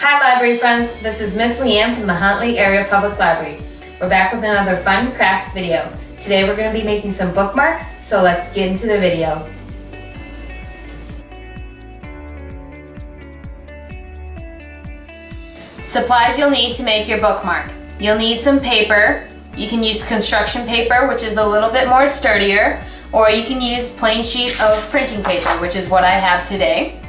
Hi library friends, this is Miss Lian from the Huntley Area Public Library. We're back with another fun craft video. Today we're going to be making some bookmarks, so let's get into the video. Supplies you'll need to make your bookmark. You'll need some paper. You can use construction paper, which is a little bit more sturdier, or you can use plain sheet of printing paper, which is what I have today.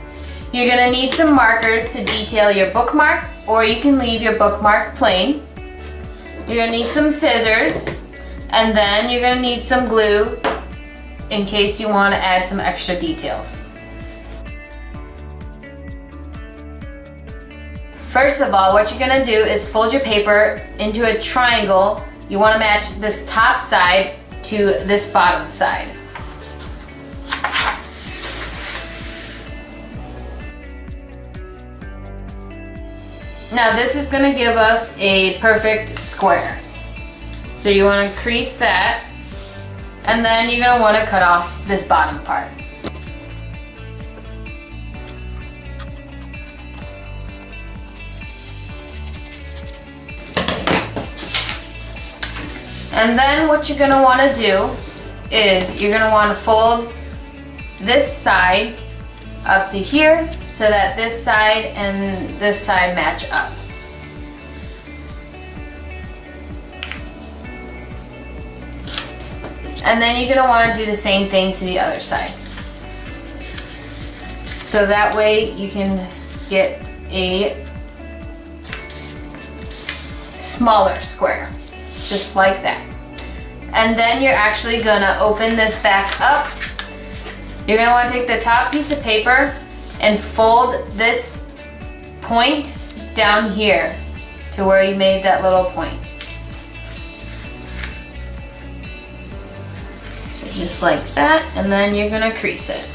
You're going to need some markers to detail your bookmark, or you can leave your bookmark plain. You're going to need some scissors, and then you're going to need some glue in case you want to add some extra details. First of all, what you're going to do is fold your paper into a triangle. You want to match this top side to this bottom side. Now this is going to give us a perfect square. So you want to crease that, and then you're going to want to cut off this bottom part. And then what you're going to want to do is you're going to want to fold this side up to here so that this side and this side match up. And then you're going to want to do the same thing to the other side. So that way you can get a smaller square, just like that. And then you're actually going to open this back up. You're going to want to take the top piece of paper and fold this point down here to where you made that little point. So just like that, and then you're going to crease it.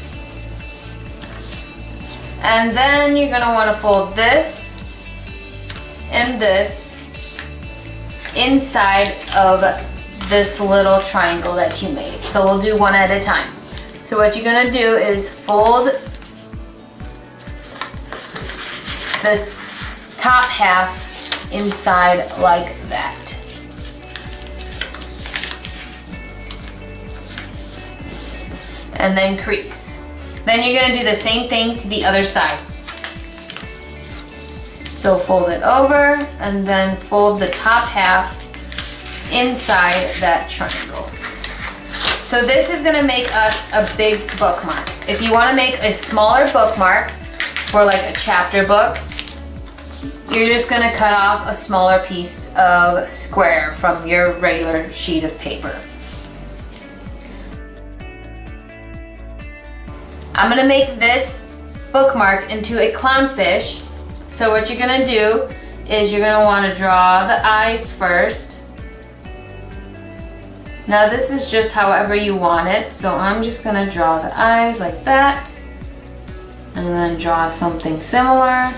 And then you're going to want to fold this and this inside of this little triangle that you made. So we'll do one at a time. So what you're going to do is fold the top half inside like that. And then crease. Then you're going to do the same thing to the other side. So fold it over and then fold the top half inside that triangle. So this is going to make us a big bookmark. If you want to make a smaller bookmark for like a chapter book, you're just going to cut off a smaller piece of square from your regular sheet of paper. I'm going to make this bookmark into a clownfish. So what you're going to do is you're going to want to draw the eyes first. Now this is just however you want it, so I'm just going to draw the eyes like that, and then draw something similar.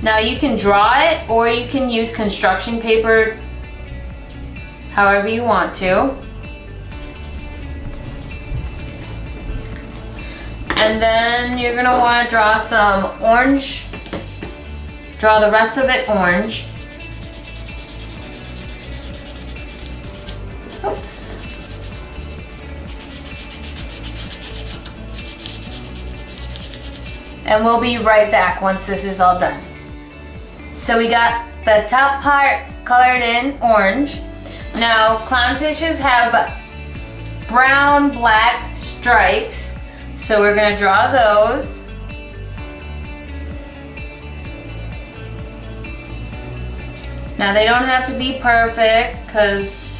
Now you can draw it, or you can use construction paper however you want to. And then you're going to want to draw some orange, draw the rest of it orange. Oops. And we'll be right back once this is all done. So we got the top part colored in orange. Now clownfishes have brown, black stripes, so we're going to draw those. Now they don't have to be perfect because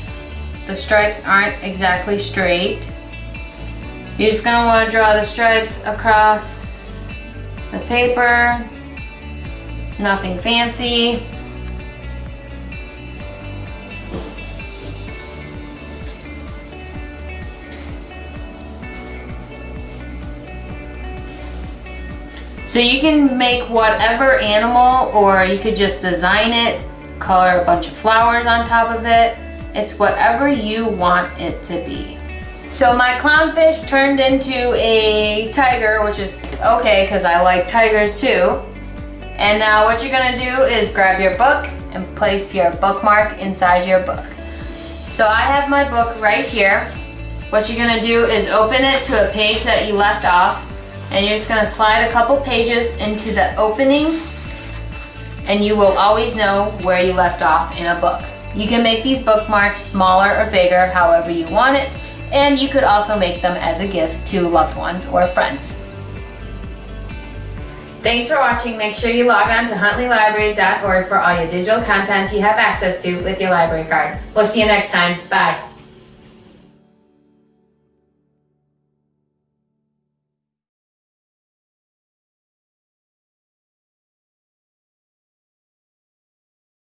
the stripes aren't exactly straight. You're just going to want to draw the stripes across the paper, nothing fancy. So you can make whatever animal, or you could just design it, color a bunch of flowers on top of it. It's whatever you want it to be. So my clownfish turned into a tiger, which is okay because I like tigers too. And now what you're gonna do is grab your book and place your bookmark inside your book. So I have my book right here. What you're gonna do is open it to a page that you left off, and you're just gonna slide a couple pages into the opening, and you will always know where you left off in a book. You can make these bookmarks smaller or bigger, however you want it, and you could also make them as a gift to loved ones or friends. Thanks for watching. Make sure you log on to huntleylibrary.org for all your digital content you have access to with your library card. We'll see you next time. Bye.